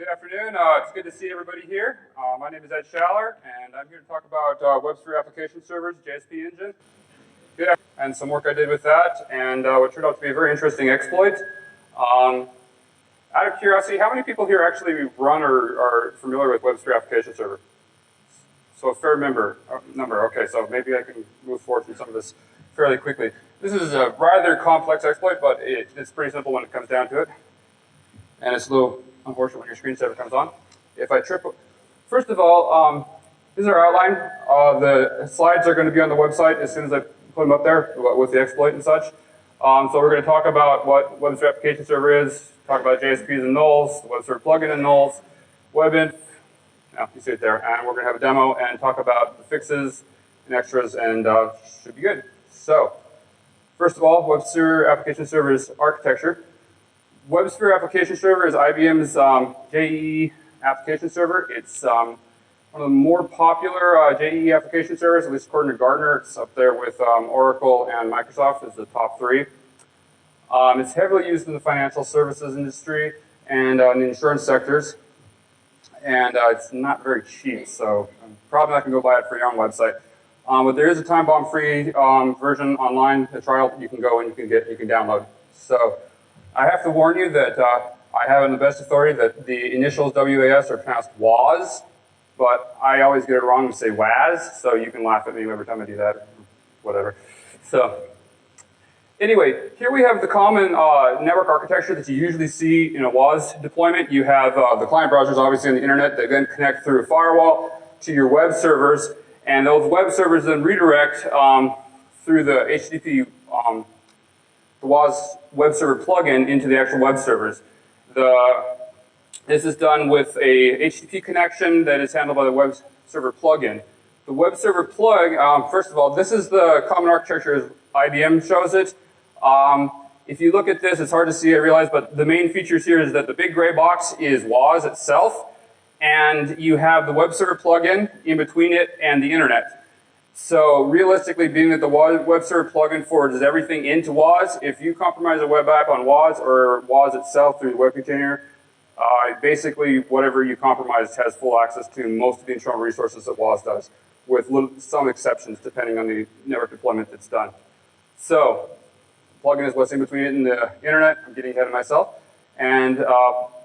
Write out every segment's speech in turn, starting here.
Good afternoon. It's good to see everybody here. My name is Ed Schaller, and I'm here to talk about WebSphere application servers, JSP engine, and some work I did with that, and what turned out to be a very interesting exploit. Out of curiosity, how many people here actually run or are familiar with WebSphere application server? So a fair number. Okay, so maybe I can move forward through some of this fairly quickly. This is a rather complex exploit, but it's pretty simple when it comes down to it. And it's a little unfortunate when your screensaver comes on. If I trip, first of all, this is our outline. The slides are going to be on the website as soon as I put them up there with the exploit and such. So we're going to talk about what WebSphere application server is, talk about JSPs and nulls, the WebSphere plugin and nulls, webinf, you see it there, and we're going to have a demo and talk about the fixes and extras, and should be good. So, first of all, WebSphere application server's architecture. WebSphere application server is IBM's JEE application server. It's one of the more popular JEE application servers, at least according to Gartner. It's up there with Oracle and Microsoft as the top three. It's heavily used in the financial services industry and in the insurance sectors. And it's not very cheap, so I'm probably not going to go buy it for your own website. But there is a time bomb free version online, a trial you can go and you can download. So I have to warn you that I have on the best authority that the initials WAS are pronounced WAS, but I always get it wrong and say WAS, so you can laugh at me every time I do that, whatever. So anyway, here we have the common network architecture that you usually see in a WAS deployment. You have the client browsers obviously on the internet that then connect through a firewall to your web servers, and those web servers then redirect through the HTTP the WAS web server plugin into the actual web servers. This is done with a HTTP connection that is handled by the web server plugin. The web server plug, first of all, this is the common architecture as IBM shows it. If you look at this, it's hard to see, I realize, but the main features here is that the big gray box is WAS itself, and you have the web server plugin in between it and the internet. So realistically, being that the web server plugin forwards everything into WAS, if you compromise a web app on WAS or WAS itself through the web container, basically whatever you compromise has full access to most of the internal resources that WAS does, with some exceptions depending on the network deployment that's done. So plugin is what's in between it and the internet. I'm getting ahead of myself. And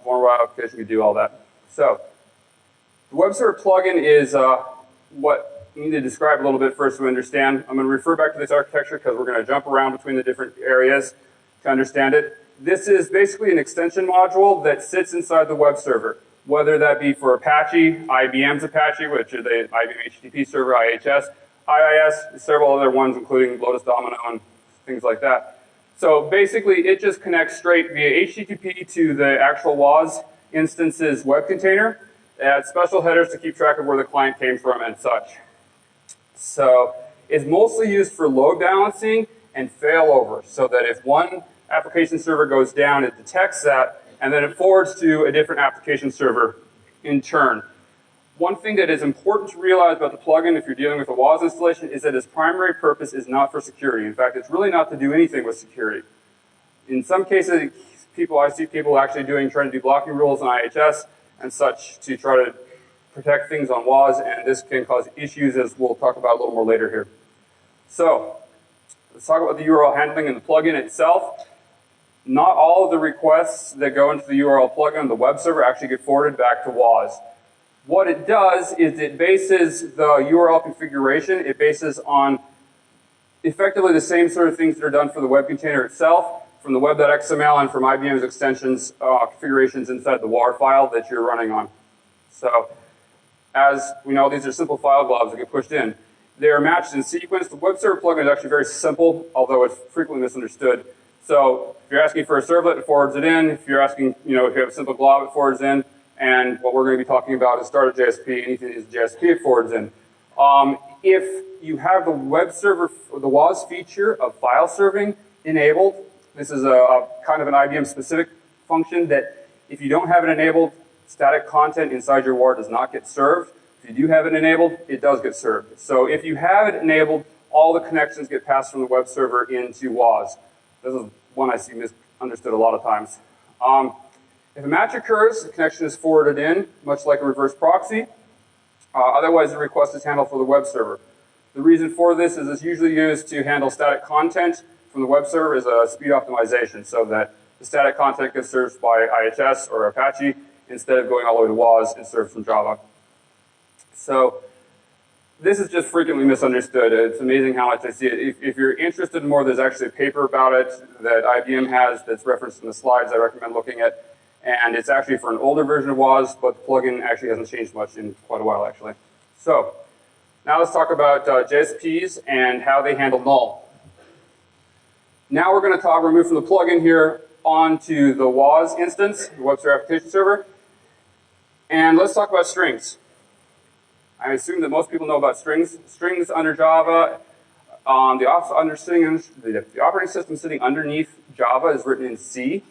more application can do all that. So the web server plugin is what we need to describe a little bit first so we understand. I'm going to refer back to this architecture because we're going to jump around between the different areas to understand it. This is basically an extension module that sits inside the web server, whether that be for Apache, IBM's Apache, which is the IBM HTTP server, IHS, IIS, several other ones including Lotus Domino and things like that. So basically it just connects straight via HTTP to the actual WAS instance's web container. It adds special headers to keep track of where the client came from and such. So it's mostly used for load balancing and failover, so that if one application server goes down, it detects that, and then it forwards to a different application server in turn. One thing that is important to realize about the plugin if you're dealing with a WAS installation is that its primary purpose is not for security. In fact, it's really not to do anything with security. In some cases, I see people actually trying to do blocking rules on IHS and such to try to protect things on WAS, and this can cause issues as we'll talk about a little more later here. So, let's talk about the URL handling and the plugin itself. Not all of the requests that go into the URL plugin on the web server actually get forwarded back to WAS. What it does is it bases the URL configuration, it bases on effectively the same sort of things that are done for the web container itself, from the web.xml and from IBM's extensions configurations inside the WAR file that you're running on. So, as we know, these are simple file globs that get pushed in. They are matched in sequence. The web server plugin is actually very simple, although it's frequently misunderstood. So if you're asking for a servlet, it forwards it in. If you're asking, if you have a simple glob, it forwards in. And what we're going to be talking about is start a JSP. Anything that is JSP, it forwards in. If you have the web server, the WAS feature of file serving enabled, this is a kind of an IBM specific function that if you don't have it enabled, static content inside your WAR does not get served. If you do have it enabled, it does get served. So if you have it enabled, all the connections get passed from the web server into WAS. This is one I see misunderstood a lot of times. If a match occurs, the connection is forwarded in, much like a reverse proxy. Otherwise, the request is handled for the web server. The reason for this is it's usually used to handle static content from the web server as a speed optimization, so that the static content gets served by IHS or Apache instead of going all the way to WAS and served from Java. So this is just frequently misunderstood. It's amazing how much I see it. If you're interested in more, there's actually a paper about it that IBM has that's referenced in the slides I recommend looking at. And it's actually for an older version of WAS, but the plugin actually hasn't changed much in quite a while, actually. So now let's talk about JSPs and how they handle null. Now we're going to toggle remove from the plugin here onto the WAS instance, the WebSphere application server. And let's talk about strings. I assume that most people know about strings. Strings under Java, the operating system sitting underneath Java is written in C,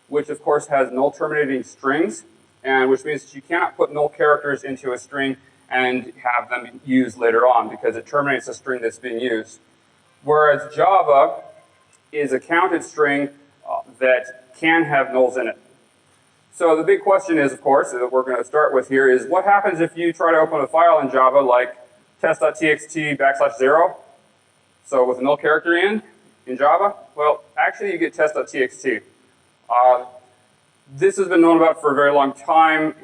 which of course has null terminating strings, and which means that you cannot put null characters into a string and have them used later on because it terminates a string that's being used. Whereas Java is a counted string that can have nulls in it. So the big question is, of course, that we're going to start with here is what happens if you try to open a file in Java like test.txt/0, so with a null character in Java? Well, actually you get test.txt. This has been known about for a very long time.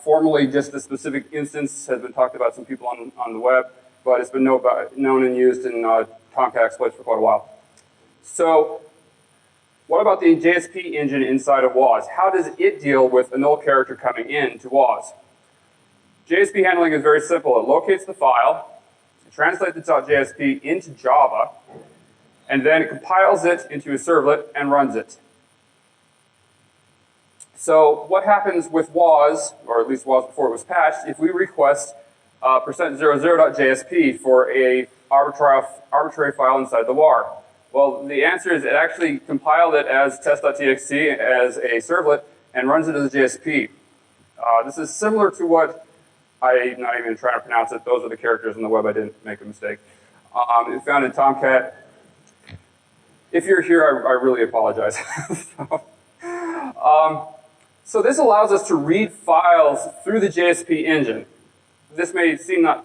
Formally, just this specific instance has been talked about some people on the web, but it's been known and used in Tomcat exploits for quite a while. So what about the JSP engine inside of WAS? How does it deal with a null character coming in to WAS? JSP handling is very simple. It locates the file, it translates the .jsp into Java, and then it compiles it into a servlet and runs it. So what happens with WAS, or at least WAS before it was patched, if we request %00.jsp for a arbitrary file inside the WAR? Well, the answer is it actually compiled it as test.txt as a servlet and runs it as a JSP. This is similar to what I'm not even trying to pronounce it. Those are the characters on the web. I didn't make a mistake. It's found in Tomcat. If you're here, I really apologize. So this allows us to read files through the JSP engine. This may seem not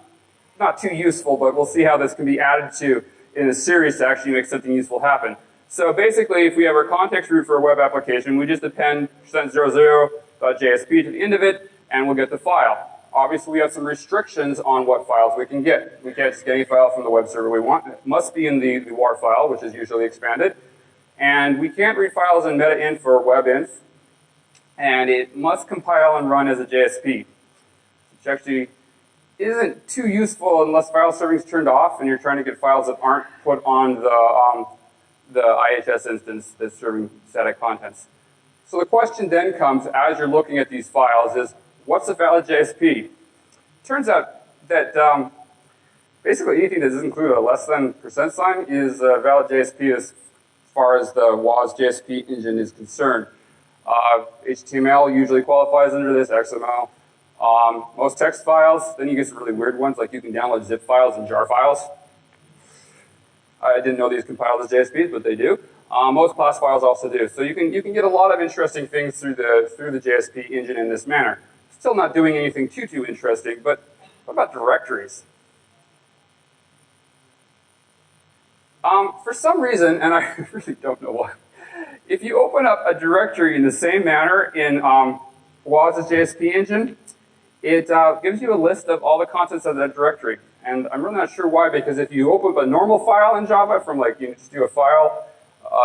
too useful, but we'll see how this can be added to in a series to actually make something useful happen. So basically, if we have our context root for a web application, we just append %00.jsp to the end of it, and we'll get the file. Obviously, we have some restrictions on what files we can get. We can't just get any file from the web server we want. It must be in the WAR file, which is usually expanded. And we can't read files in metainf or webinf. And it must compile and run as a JSP, which actually isn't too useful unless file serving is turned off and you're trying to get files that aren't put on the IHS instance that's serving static contents. So the question then comes, as you're looking at these files, is what's a valid JSP? Turns out that basically anything that doesn't include a less than % sign is a valid JSP as far as the WAS JSP engine is concerned. HTML usually qualifies under this, XML. Most text files, then you get some really weird ones, like you can download zip files and jar files. I didn't know these compiled as JSPs, but they do. Most class files also do. So you can get a lot of interesting things through the JSP engine in this manner. Still not doing anything too interesting, but what about directories? For some reason, and I really don't know why, if you open up a directory in the same manner in WAS's JSP engine, it gives you a list of all the contents of that directory. And I'm really not sure why, because if you open up a normal file in Java from like, you just do a file,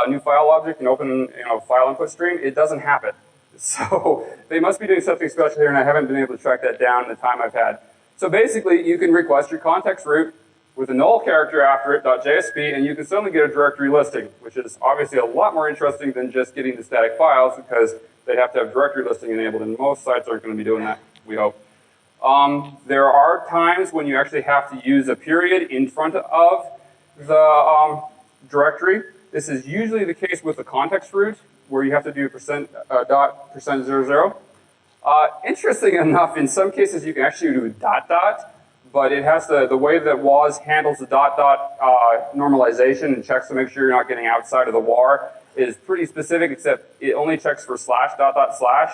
new file object and open file input stream, it doesn't happen. So they must be doing something special here, and I haven't been able to track that down in the time I've had. So basically, you can request your context root with a null character after it, .jsp, and you can suddenly get a directory listing, which is obviously a lot more interesting than just getting the static files, because they have to have directory listing enabled, and most sites aren't going to be doing that, we hope. There are times when you actually have to use a period in front of the directory. This is usually the case with the context root, where you have to do %00. Interesting enough, in some cases you can actually do . but it has to, the way that WAS handles the normalization and checks to make sure you're not getting outside of the WAR is pretty specific, except it only checks for ///.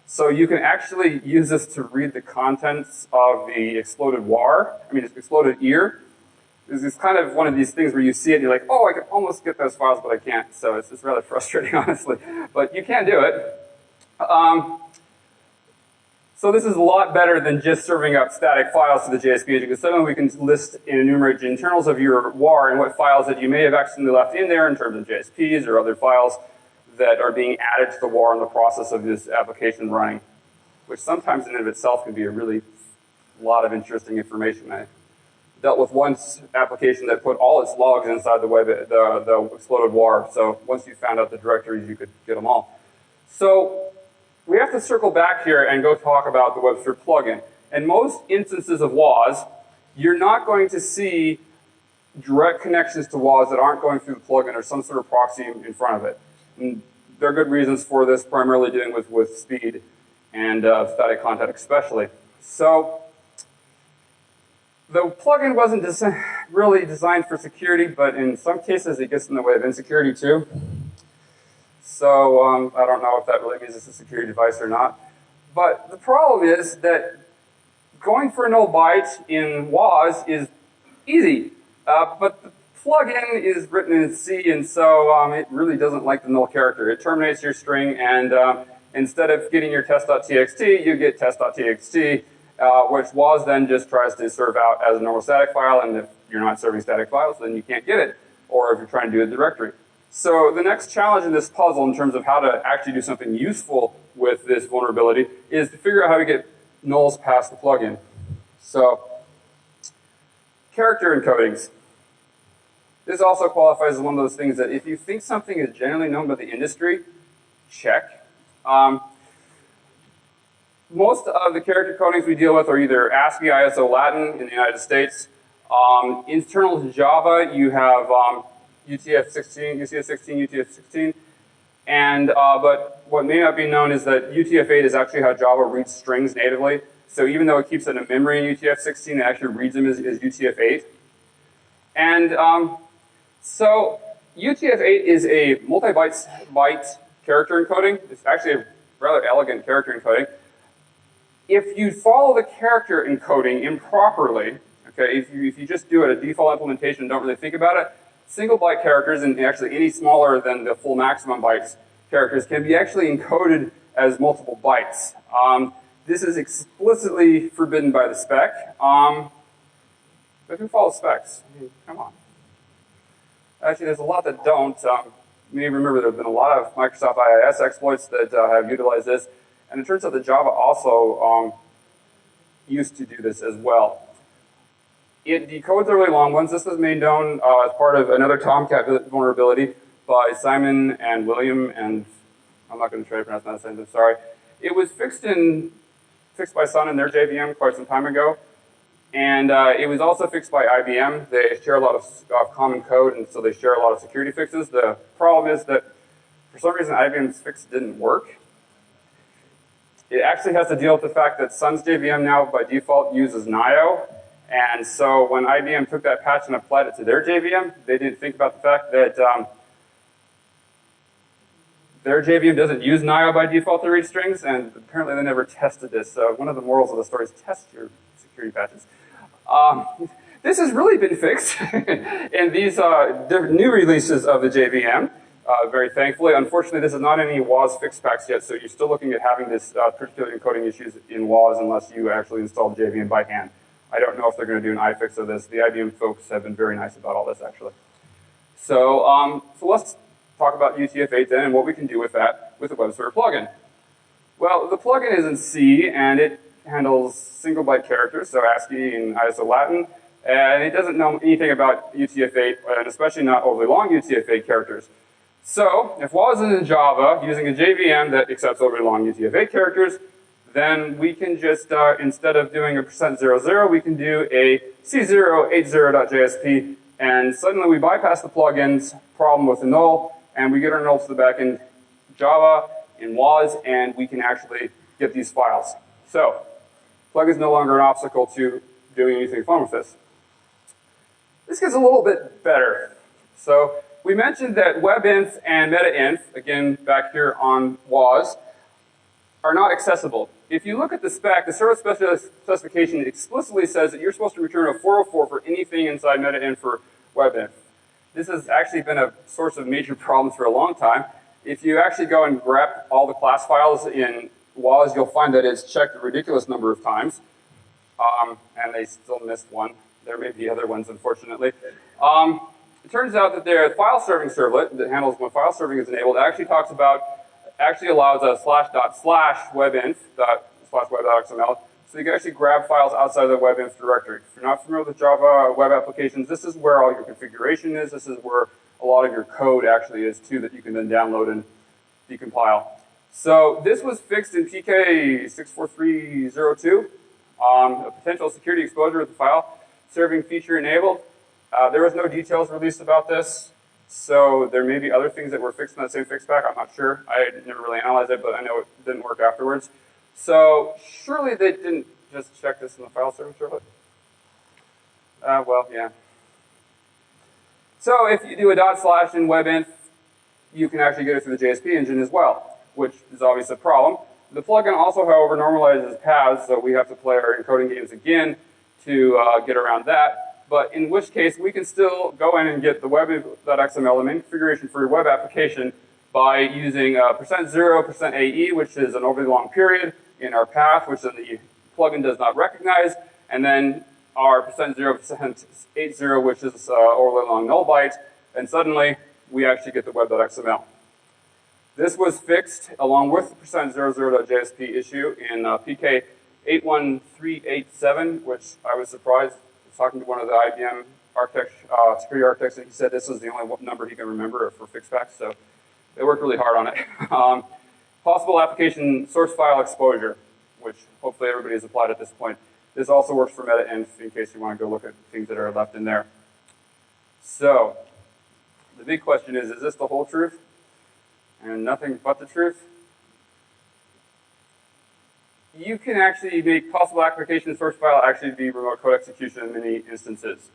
So you can actually use this to read the contents of the exploded exploded ear. It's kind of one of these things where you see it and you're like, oh, I could almost get those files, but I can't. So it's rather frustrating, honestly. But you can do it. So this is a lot better than just serving up static files to the JSP agent, because suddenly we can list and enumerate the internals of your WAR and what files that you may have accidentally left in there in terms of JSPs or other files that are being added to the WAR in the process of this application running, which sometimes in and of itself can be a really lot of interesting information. I dealt with one application that put all its logs inside the exploded WAR, so once you found out the directories, you could get them all. So we have to circle back here and go talk about the WebSphere plugin. In most instances of WAS, you're not going to see direct connections to WAS that aren't going through the plugin or some sort of proxy in front of it. And there are good reasons for this, primarily dealing with speed and static content especially. So the plugin wasn't really designed for security, but in some cases it gets in the way of insecurity too. So I don't know if that really means it's a security device or not. But the problem is that going for a null byte in WAS is easy. But the plugin is written in C, and so it really doesn't like the null character. It terminates your string, and instead of getting your test.txt, you get test.txt, which WAS then just tries to serve out as a normal static file, and if you're not serving static files, then you can't get it, or if you're trying to do a directory. So the next challenge in this puzzle in terms of how to actually do something useful with this vulnerability is to figure out how to get nulls past the plugin. So character encodings. This also qualifies as one of those things that if you think something is generally known by the industry, check. Most of the character codings we deal with are either ASCII, ISO, Latin in the United States. Internal to Java, you have UTF-16, UCF-16, UTF-16, and but what may not be known is that UTF-8 is actually how Java reads strings natively. So even though it keeps it in memory in UTF-16, it actually reads them as UTF-8. And so UTF-8 is a multi-byte character encoding. It's actually a rather elegant character encoding. If you follow the character encoding improperly, okay, if you just do it a default implementation and don't really think about it, single byte characters, and actually any smaller than the full maximum bytes characters, can be actually encoded as multiple bytes. This is explicitly forbidden by the spec. But who follows specs? I mean, come on. Actually, there's a lot that don't. You may remember there have been a lot of Microsoft IIS exploits that have utilized this. And it turns out that Java also used to do this as well. It decodes the really long ones. This was made known as part of another Tomcat vulnerability by Simon and William, and I'm not going to try to pronounce that sentence, sorry. It was fixed by Sun in their JVM quite some time ago, and it was also fixed by IBM. They share a lot of common code, and so they share a lot of security fixes. The problem is that for some reason IBM's fix didn't work. It actually has to deal with the fact that Sun's JVM now by default uses NIO. And so when IBM took that patch and applied it to their JVM, they didn't think about the fact that their JVM doesn't use NIO by default to read strings, and apparently they never tested this. So one of the morals of the story is test your security patches. This has really been fixed in these new releases of the JVM, very thankfully. Unfortunately, this is not any WAS fixed packs yet, so you're still looking at having this particular encoding issues in WAS unless you actually install the JVM by hand. I don't know if they're going to do an iFix of this. The IBM folks have been very nice about all this, actually. So, so let's talk about UTF-8 then and what we can do with that with the WebSphere plugin. Well, the plugin is in C, and it handles single byte characters, so ASCII and ISO Latin, and it doesn't know anything about UTF-8, and especially not overly long UTF-8 characters. So, if WAS is in Java using a JVM that accepts overly long UTF-8 characters, then we can just, instead of doing a %00, we can do a C080.jsp, and suddenly we bypass the plugin's problem with the null, and we get our null to the backend Java in WAS, and we can actually get these files. So, plug is no longer an obstacle to doing anything fun with this. This gets a little bit better. So we mentioned that webinf and metainf, again back here on WAS, are not accessible. If you look at the spec, the service specification explicitly says that you're supposed to return a 404 for anything inside metainf or webinf. This has actually been a source of major problems for a long time. If you actually go and grep all the class files in WAS, you'll find that it's checked a ridiculous number of times, and they still missed one. There may be other ones, unfortunately. It turns out that their file serving servlet that handles when file serving is enabled actually allows a //webinf.web.xml, so you can actually grab files outside of the webinf directory. If you're not familiar with Java web applications, this is where all your configuration is. This is where a lot of your code actually is too, that you can then download and decompile. So this was fixed in PK 64302. A potential security exposure with the file serving feature enabled. There was no details released about this, so there may be other things that were fixed in that same fix pack. I'm not sure. I never really analyzed it, but I know it didn't work afterwards. So surely they didn't just check this in the file serving servlet. Well, yeah. So if you do a / in webinf, you can actually get it through the JSP engine as well, which is obviously a problem. The plugin also, however, normalizes paths, so we have to play our encoding games again to get around that. But in which case, we can still go in and get the webinf.xml, the main configuration for your web application, by using %0, %AE, which is an overly long period, in our path, which then the plugin does not recognize, and then our %0, %80, which is overly long null byte, and suddenly we actually get the web.xml. This was fixed along with the %00.jsp issue in PK 81387, which I was surprised. I was talking to one of the IBM security architects, and he said this was the only number he can remember for fix packs, so they worked really hard on it. Possible application source file exposure, which hopefully everybody has applied at this point. This also works for metainf in case you want to go look at things that are left in there. So, the big question is this the whole truth? And nothing but the truth? You can actually make possible application source file actually be remote code execution in many instances.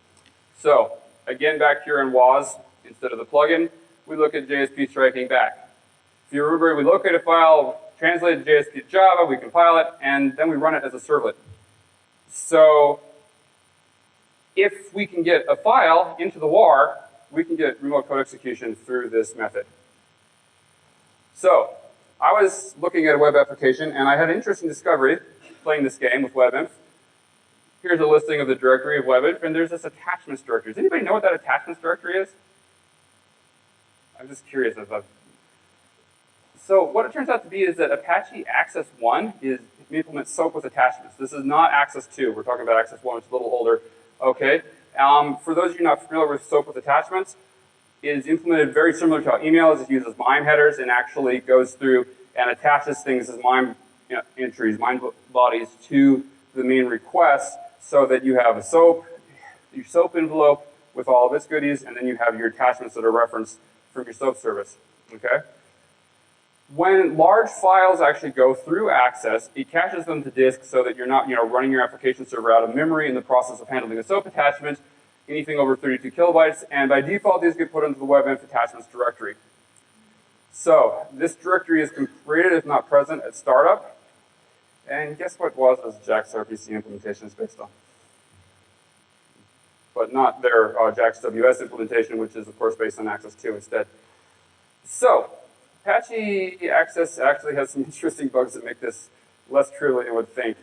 So, again, back here in WAS, instead of the plugin, we look at JSP striking back. If you remember, we locate a file, translate the JSP to Java, we compile it, and then we run it as a servlet. So, if we can get a file into the WAR, we can get remote code execution through this method. So, I was looking at a web application, and I had an interesting discovery playing this game with webinf. Here's a listing of the directory of webinf, and there's this attachments directory. Does anybody know what that attachments directory is? I'm just curious about. So what it turns out to be is that Apache Access 1 implements SOAP with attachments. This is not Access 2. We're talking about Access 1, which is a little older. Okay. For those of you not familiar with SOAP with attachments, it is implemented very similar to how email is. It uses MIME headers and actually goes through and attaches things as MIME entries, MIME bodies to the main request, so that you have a SOAP, your SOAP envelope with all of its goodies, and then you have your attachments that are referenced from your SOAP service. Okay. When large files actually go through Access, it caches them to disk so that you're not, running your application server out of memory in the process of handling a SOAP attachment, anything over 32 kilobytes, and by default, these get put into the webinf attachments directory. So, this directory is created if not present at startup, and guess what WAS's JAX RPC implementation is based on? But not their JAX WS implementation, which is of course based on Access 2 instead. So, Apache Access actually has some interesting bugs that make this less true than you would think.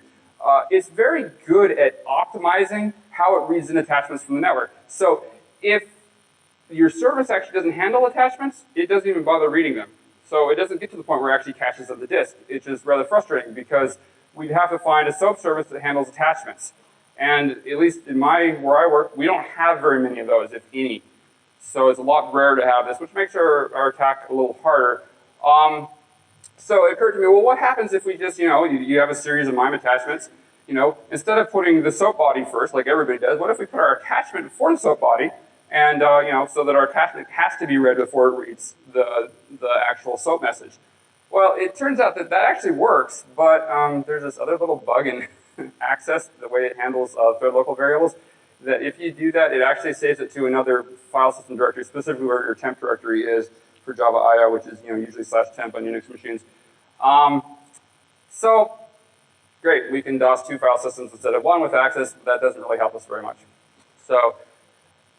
It's very good at optimizing how it reads in attachments from the network. So if your service actually doesn't handle attachments, it doesn't even bother reading them. So it doesn't get to the point where it actually caches on the disk. It's just rather frustrating because we'd have to find a SOAP service that handles attachments. And at least in where I work, we don't have very many of those, if any. So it's a lot rarer to have this, which makes our attack a little harder. So it occurred to me, well, what happens if we just, you have a series of MIME attachments, instead of putting the SOAP body first, like everybody does, what if we put our attachment before the SOAP body, and, so that our attachment has to be read before it reads the actual SOAP message. Well, it turns out that actually works, but there's this other little bug in access, the way it handles thread local variables, that if you do that, it actually saves it to another file system directory, specifically where your temp directory is for Java IO, which is usually /temp on Unix machines. So great, we can DOS 2 file systems instead of 1 with access, but that doesn't really help us very much. So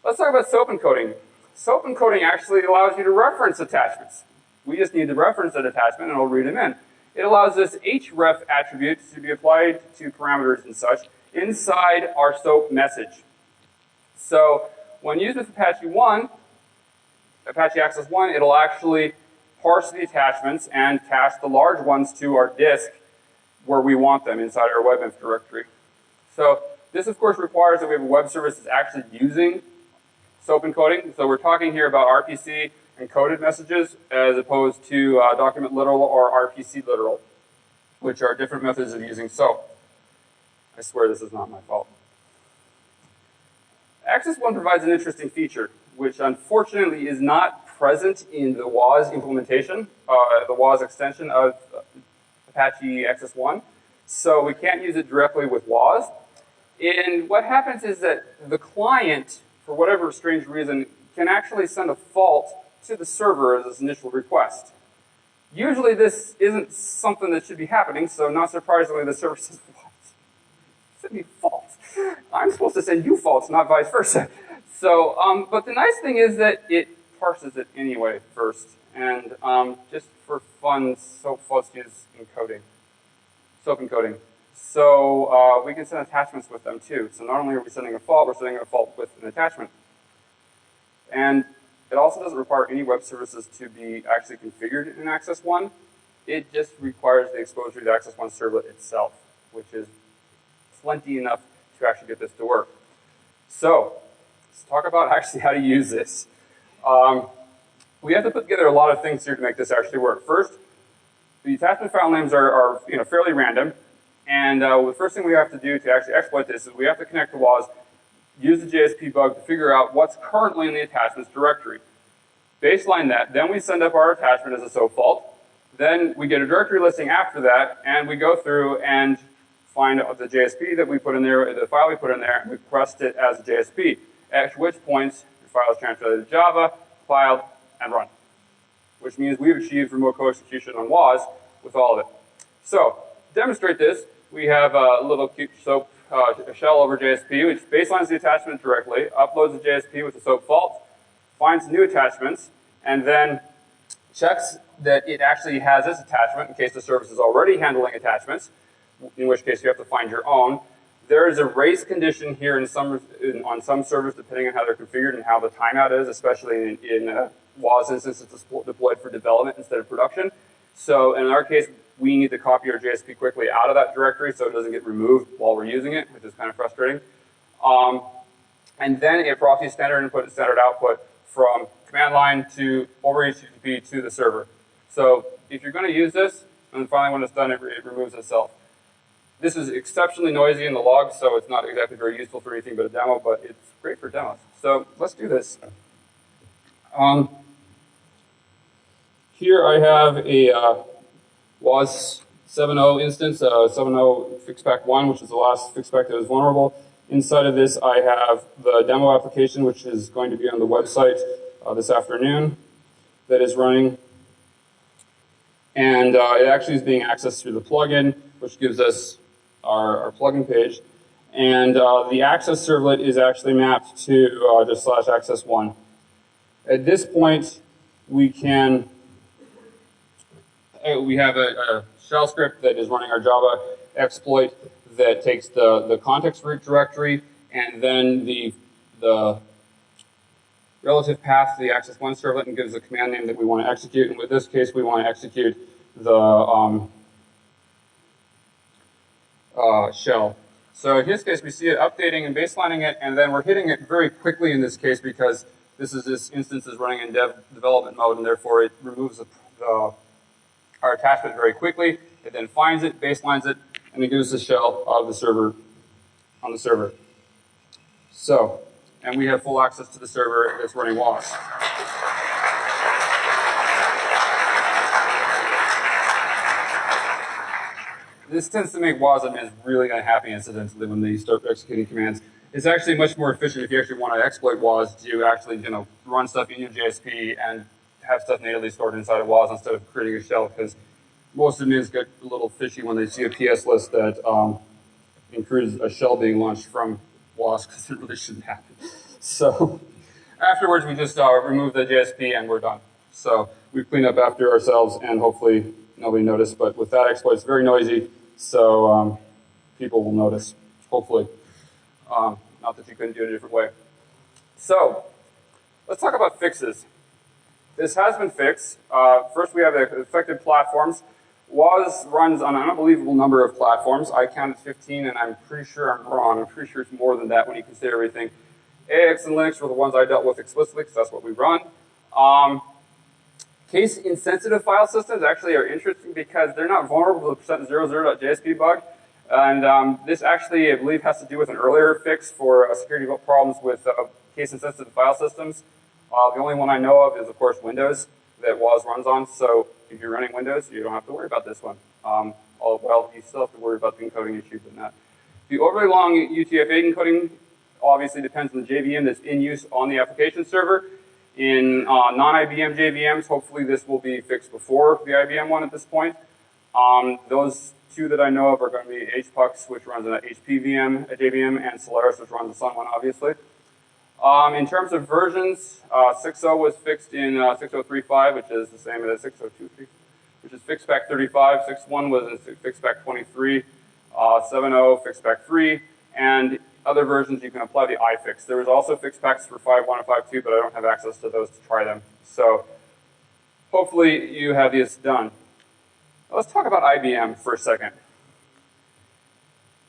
let's talk about SOAP encoding. SOAP encoding actually allows you to reference attachments. We just need to reference that attachment and it'll read them in. It allows this href attribute to be applied to parameters and such inside our SOAP message. So when used with Apache Access 1, it'll actually parse the attachments and cache the large ones to our disk where we want them inside our webinf directory. So this, of course, requires that we have a web service that's actually using SOAP encoding. So we're talking here about RPC encoded messages as opposed to document literal or RPC literal, which are different methods of using SOAP. I swear this is not my fault. Access 1 provides an interesting feature, which unfortunately is not present in the WAS implementation, the WAS extension of Apache Access 1. So we can't use it directly with WAS. And what happens is that the client, for whatever strange reason, can actually send a fault to the server as its initial request. Usually this isn't something that should be happening, so not surprisingly the server says, what? Send me faults. I'm supposed to send you faults, not vice versa. So, but the nice thing is that it parses it anyway first. And just for fun, SOAP faults use encoding, SOAP encoding. So we can send attachments with them too. So not only are we sending a fault, we're sending a fault with an attachment. And it also doesn't require any web services to be actually configured in Access 1. It just requires the exposure to the Access 1 servlet itself, which is plenty enough to actually get this to work. So let's talk about actually how to use this. We have to put together a lot of things here to make this actually work. First, the attachment file names are fairly random. And the first thing we have to do to actually exploit this is we have to connect to WAS, use the JSP bug to figure out what's currently in the attachments directory. Baseline that, then we send up our attachment as a SOAP fault. Then we get a directory listing after that, and we go through and find the JSP that we put in there, the file we put in there, and we request it as a JSP. At which point, the file is transferred to Java, filed, and run. Which means we've achieved remote co-execution on WAS with all of it. So, to demonstrate this, we have a little cute SOAP shell over JSP, which baselines the attachment directly, uploads the JSP with the SOAP fault, finds new attachments, and then checks that it actually has this attachment in case the service is already handling attachments, in which case you have to find your own. There is a race condition here on some servers, depending on how they're configured and how the timeout is, especially in WAS instances deployed for development instead of production. So in our case, we need to copy our JSP quickly out of that directory so it doesn't get removed while we're using it, which is kind of frustrating. And then it proxies standard input and standard output from command line to over HTTP to the server. So if you're going to use this, and finally when it's done, it removes itself. This is exceptionally noisy in the logs, so it's not exactly very useful for anything but a demo, but it's great for demos. So let's do this. Here I have a WAS 7.0 instance, 7.0 fixpack 1, which is the last fixpack that was vulnerable. Inside of this, I have the demo application, which is going to be on the website this afternoon, that is running. And it actually is being accessed through the plugin, which gives us our plugin page. And the access servlet is actually mapped to just /access1. At this point, we can we have a shell script that is running our Java exploit that takes the context root directory and then the relative path to the Access 1 servlet and gives the command name that we want to execute. And with this case, we want to execute the shell. So in his case, we see it updating and baselining it, and then we're hitting it very quickly in this case because this instance is running in development mode, and therefore it removes our attachment very quickly. It then finds it, baselines it, and it gives the shell of the server on the server. So, and we have full access to the server that's running WAS. this tends to make WAS admins really unhappy, incidentally, when they start executing commands. It's actually much more efficient if you actually want to exploit WAS to actually, run stuff in your JSP and have stuff natively stored inside of WAS instead of creating a shell, because most admins get a little fishy when they see a PS list that includes a shell being launched from WAS, because it really shouldn't happen. So afterwards, we just remove the JSP and we're done. So we clean up after ourselves, and hopefully nobody noticed. But with that exploit, it's very noisy, so people will notice, hopefully. Not that you couldn't do it a different way. So let's talk about fixes. This has been fixed. First, we have the affected platforms. WAS runs on an unbelievable number of platforms. I counted 15, and I'm pretty sure I'm wrong. I'm pretty sure it's more than that when you consider everything. AX and Linux were the ones I dealt with explicitly, because that's what we run. Case-insensitive file systems actually are interesting because they're not vulnerable to the %00.jsp bug. And this actually, I believe, has to do with an earlier fix for security problems with case-insensitive file systems. The only one I know of is, of course, Windows that WAS runs on. So if you're running Windows, you don't have to worry about this one. Well, you still have to worry about the encoding issue, but not. The overly long UTF-8 encoding obviously depends on the JVM that's in use on the application server. In non-IBM JVMs, hopefully this will be fixed before the IBM one at this point. Those two that I know of are going to be HPUX, which runs an HP VM, a JVM, and Solaris, which runs the Sun one, obviously. In terms of versions, 6.0 was fixed in 6.035, which is the same as 6.023, which is fixed-back 35. 6.1 was in fixed-back 23. 7.0 fixed-back 3, and other versions you can apply the iFix. There was also fixed packs for 5.1 and 5.2, but I don't have access to those to try them. So hopefully you have this done. Let's talk about IBM for a second.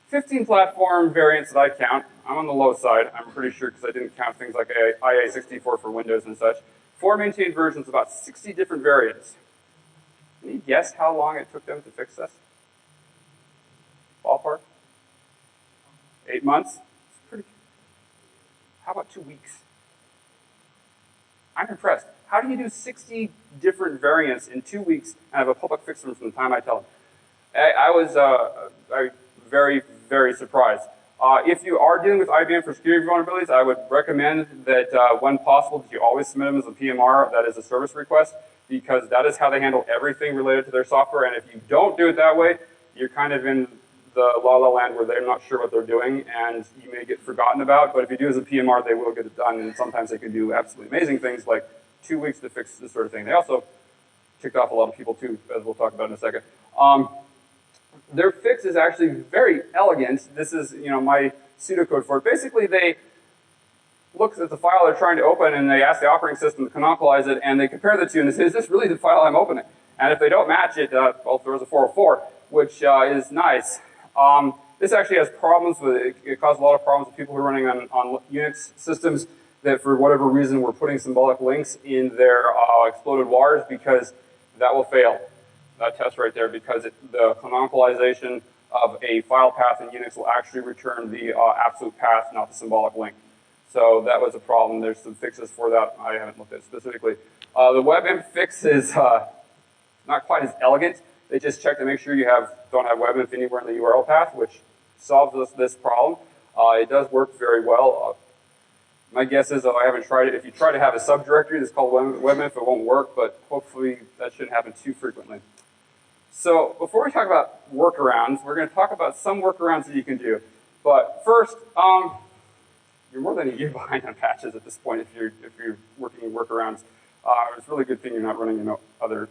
15 platform variants that I count. I'm on the low side, I'm pretty sure, because I didn't count things like IA64 for Windows and such. 4 maintained versions, about 60 different variants. Can you guess how long it took them to fix this? Ballpark? 8 months? It's pretty. How about 2 weeks? I'm impressed. How do you do 60 different variants in 2 weeks and have a public fix them from the time I tell them? I was very, very surprised. If you are dealing with IBM for security vulnerabilities, I would recommend that when possible, that you always submit them as a PMR, that is a service request, because that is how they handle everything related to their software. And if you don't do it that way, you're kind of in the la-la land where they're not sure what they're doing, and you may get forgotten about. But if you do as a PMR, they will get it done, and sometimes they can do absolutely amazing things, like 2 weeks to fix this sort of thing. They also ticked off a lot of people, too, as we'll talk about in a second. Their fix is actually very elegant. This is, my pseudocode for it. Basically, they look at the file they're trying to open, and they ask the operating system to canonicalize it, and they compare the two, and they say, is this really the file I'm opening? And if they don't match it, well, throws a 404, which is nice. This actually has problems with it. It caused a lot of problems with people who are running on Unix systems that, for whatever reason, were putting symbolic links in their exploded wires, because that will fail. That test right there, because the canonicalization of a file path in Unix will actually return the absolute path, not the symbolic link. So that was a problem. There's some fixes for that. I haven't looked at it specifically. The WebInf fix is not quite as elegant. They just check to make sure you don't have WebInf anywhere in the URL path, which solves this problem. It does work very well. My guess is, though I haven't tried it, if you try to have a subdirectory that's called WebInf, it won't work, but hopefully that shouldn't happen too frequently. So before we talk about workarounds, we're going to talk about some workarounds that you can do. But first, you're more than a year behind on patches at this point if you're working in workarounds. It's a really good thing you're not running other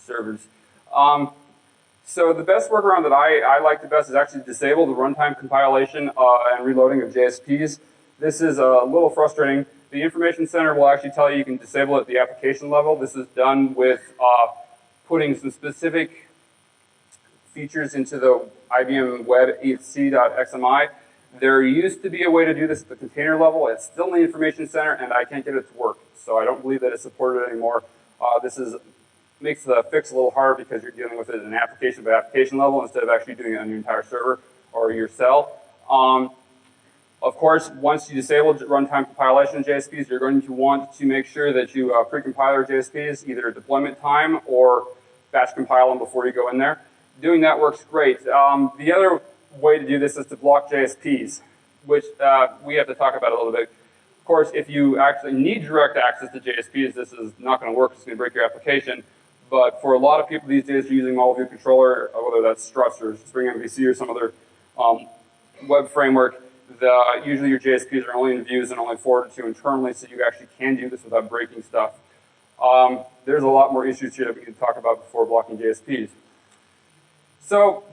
servers. So the best workaround that I like the best is actually to disable the runtime compilation and reloading of JSPs. This is a little frustrating. The Information Center will actually tell you can disable it at the application level. This is done with putting some specific features into the IBM Web etc.xmi. There used to be a way to do this at the container level. It's still in the Information Center, and I can't get it to work. So I don't believe that it's supported anymore. This makes the fix a little harder because you're dealing with it at an application by application level instead of actually doing it on your entire server or your cell. Of course, once you disable runtime compilation in JSPs, you're going to want to make sure that you pre-compile your JSPs, either deployment time or batch compile them before you go in there. doing that works great. The other way to do this is to block JSPs, which we have to talk about a little bit. Of course, if you actually need direct access to JSPs, this is not going to work. It's going to break your application. But for a lot of people these days using model view controller, whether that's Struts or Spring MVC or some other web framework, usually your JSPs are only in views and only forwarded to internally, so you actually can do this without breaking stuff. There's a lot more issues here that we can talk about before blocking JSPs. So,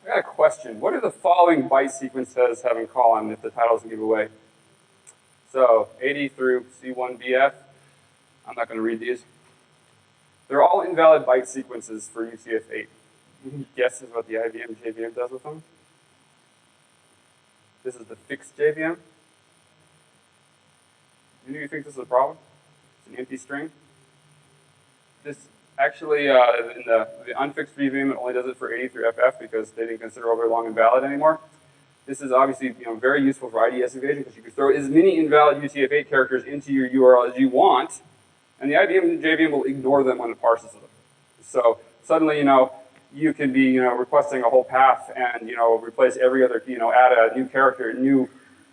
I got a question. What do the following byte sequences have in common if the title doesn't give away? So, 80 through C1BF. I'm not going to read these. They're all invalid byte sequences for UTF-8. Any guesses what the IBM JVM does with them? This is the fixed JVM. Any of you think this is a problem? It's an empty string. This actually, in the unfixed JVM, it only does it for 80 through FF because they didn't consider overly long invalid anymore. This is obviously very useful for IDS evasion because you can throw as many invalid UTF-8 characters into your URL as you want, and the IBM JVM will ignore them when it parses them. So suddenly, you can be, requesting a whole path and, replace every other, add a new character, new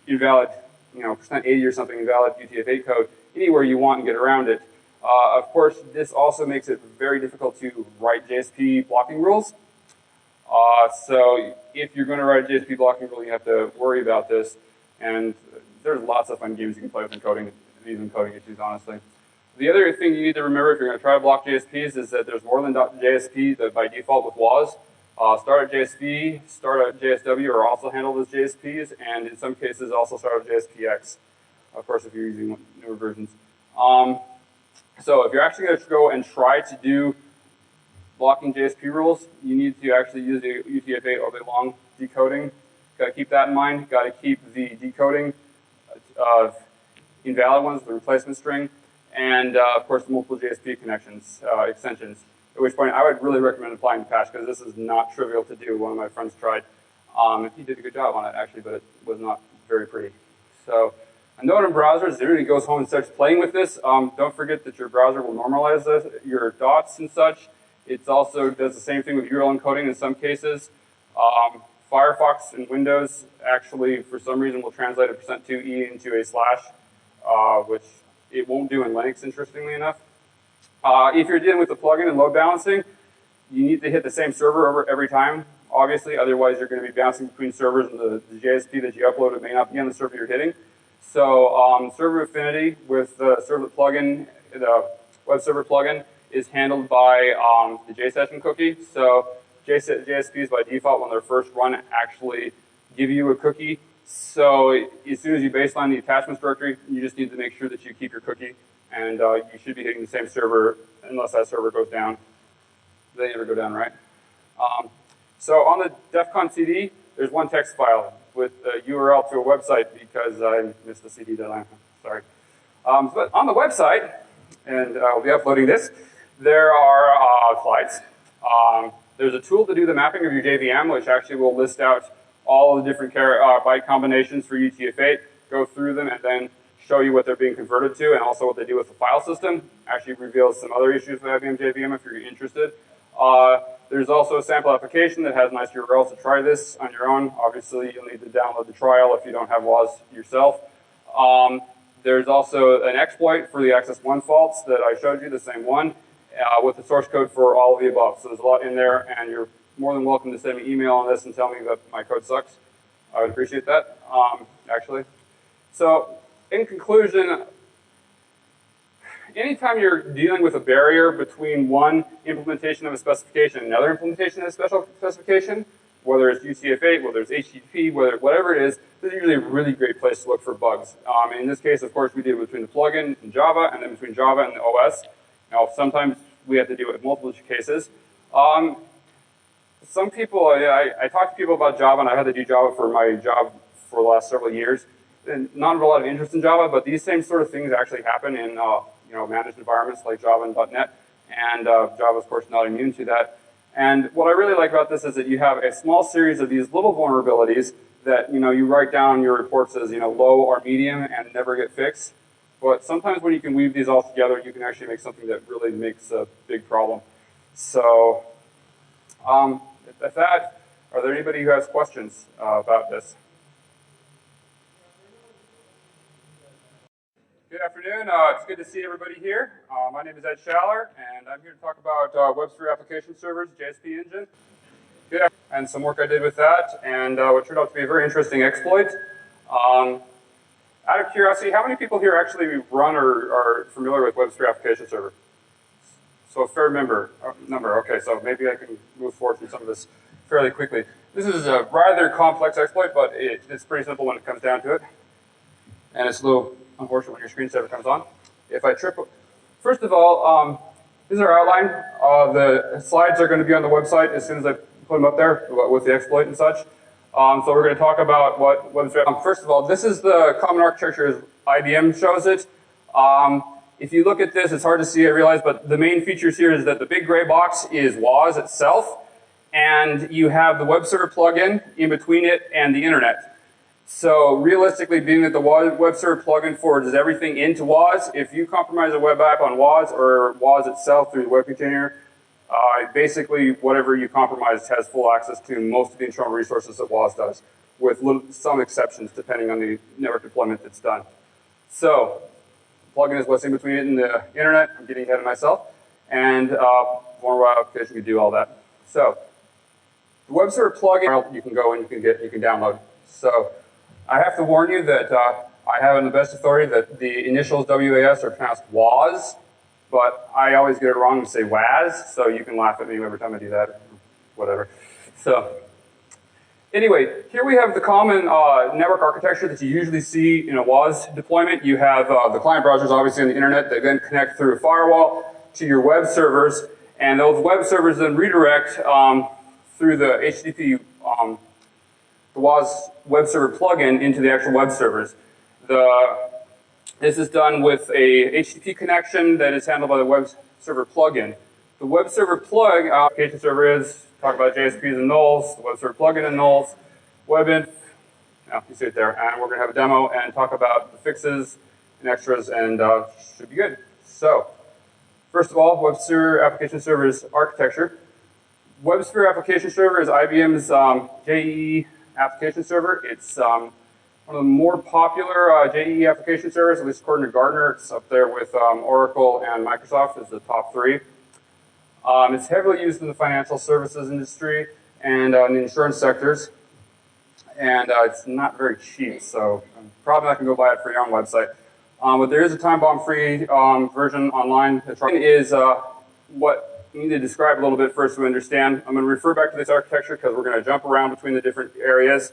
invalid, %80 or something invalid UTF-8 code anywhere you want and get around it. Of course, this also makes it very difficult to write JSP blocking rules. So if you're going to write a JSP blocking rule, you have to worry about this. And there's lots of fun games you can play with encoding, these encoding issues, honestly. The other thing you need to remember if you're going to try to block JSPs is that there's more than .JSP that by default with WAS. Start.JSP, Start.JSW are also handled as JSPs, and in some cases also Start.JSPX, of course, if you're using newer versions. So if you're actually going to go and try to do blocking JSP rules, you need to actually use the UTF-8 all day long decoding. Got to keep that in mind. Got to keep the decoding of invalid ones, the replacement string, and of course the multiple JSP connections, extensions. At which point I would really recommend applying the patch because this is not trivial to do. One of my friends tried. He did a good job on it actually, but it was not very pretty. So a note on browsers, if anybody goes home and starts playing with this, don't forget that your browser will normalize your dots and such. It also does the same thing with URL encoding in some cases. Firefox and Windows actually, for some reason, will translate a %2e into a slash, which it won't do in Linux, interestingly enough. If you're dealing with the plugin and load balancing, you need to hit the same server every time, obviously. Otherwise, you're going to be bouncing between servers, and the JSP that you uploaded may not be on the server you're hitting. So server affinity with the servlet plugin, the web server plugin, is handled by the JSession cookie. So JSPs by default, when they're first run, actually give you a cookie. So as soon as you baseline the attachments directory, you just need to make sure that you keep your cookie, and you should be hitting the same server unless that server goes down. They never go down, right? So on the Defcon CD, there's one text file with a URL to a website because I missed the CD deadline. Sorry. But on the website, and I'll be uploading this, there are slides. There's a tool to do the mapping of your JVM, which actually will list out all the different byte combinations for UTF-8, go through them, and then show you what they're being converted to, and also what they do with the file system. Actually reveals some other issues with IBM JVM if you're interested. There's also a sample application that has nice URLs to try this on your own. Obviously, you'll need to download the trial if you don't have WAS yourself. There's also an exploit for the access1 faults that I showed you, the same one, with the source code for all of the above. So there's a lot in there, and you're more than welcome to send me an email on this and tell me that my code sucks. I would appreciate that, actually. So in conclusion, anytime you're dealing with a barrier between one implementation of a specification and another implementation of a special specification, whether it's UTF-8, whether it's HTTP, whatever it is, this is usually a really great place to look for bugs. In this case, of course, we did it between the plugin and Java, and then between Java and the OS. Now, sometimes we have to do it with multiple cases. Some people, I talk to people about Java, and I had to do Java for my job for the last several years. And not a lot of interest in Java, but these same sort of things actually happen in managed environments like Java and .NET, and Java, of course, not immune to that. And what I really like about this is that you have a small series of these little vulnerabilities that you write down in your reports as low or medium and never get fixed. But sometimes when you can weave these all together, you can actually make something that really makes a big problem. So With that, are there anybody who has questions about this? Good afternoon. It's good to see everybody here. My name is Ed Schaller, and I'm here to talk about WebSphere application servers, JSP engine. And some work I did with that, and what turned out to be a very interesting exploit. Out of curiosity, how many people here actually run or are familiar with WebSphere application server? So a fair number. Okay, so maybe I can move forward from some of this fairly quickly. This is a rather complex exploit, but it's pretty simple when it comes down to it. And it's a little unfortunate when your screensaver comes on. If I trip, first of all, this is our outline. The slides are going to be on the website as soon as I put them up there with the exploit and such. So we're going to talk about what WebSphere. First of all, this is the common architecture as IBM shows it. If you look at this, it's hard to see, I realize, but the main features here is that the big gray box is WAS itself, and you have the web server plugin in between it and the internet. So realistically, being that the web server plugin forwards everything into WAS, if you compromise a web app on WAS or WAS itself through the web container, basically whatever you compromise has full access to most of the internal resources that WAS does, with some exceptions depending on the network deployment that's done. So plugin is what's in between it and the internet. I'm getting ahead of myself. And vulnerable application can do all that. So the web server plugin you can go and you can download. So I have to warn you that I have on the best authority that the initials WAS are pronounced WAS, but I always get it wrong and say WAS, so you can laugh at me every time I do that, whatever. So anyway, here we have the common network architecture that you usually see in a WAS deployment. You have the client browsers obviously on the internet that then connect through a firewall to your web servers, and those web servers then redirect through the HTTP, the WAS web server plugin into the actual web servers. This is done with a HTTP connection that is handled by the web server plugin. The web server plug application server is, talk about JSPs and nulls, the web server plugin and nulls, webinf, you see it there, and we're going to have a demo and talk about the fixes and extras, and should be good. So, first of all, WebSphere application server's architecture. WebSphere application server is IBM's JEE application server. It's one of the more popular JEE application servers, at least according to Gartner. It's up there with Oracle and Microsoft as the top three. It's heavily used in the financial services industry and in the insurance sectors. And it's not very cheap, so I'm probably not going to go buy it for your own website. But there is a time bomb free version online. The is what we need to describe a little bit first so we understand. I'm going to refer back to this architecture because we're going to jump around between the different areas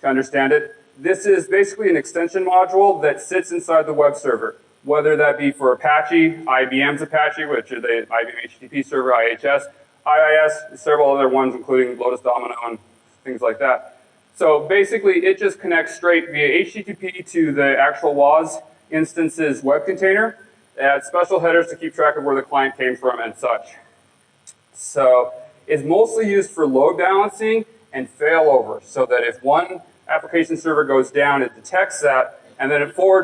to understand it. This is basically an extension module that sits inside the web server, whether that be for Apache, IBM's Apache, which is the IBM HTTP server, IHS, IIS, several other ones, including Lotus Domino and things like that. So basically, it just connects straight via HTTP to the actual WAS instance's web container. It adds special headers to keep track of where the client came from and such. So it's mostly used for load balancing and failover, so that if one application server goes down, it detects that, and then it forwards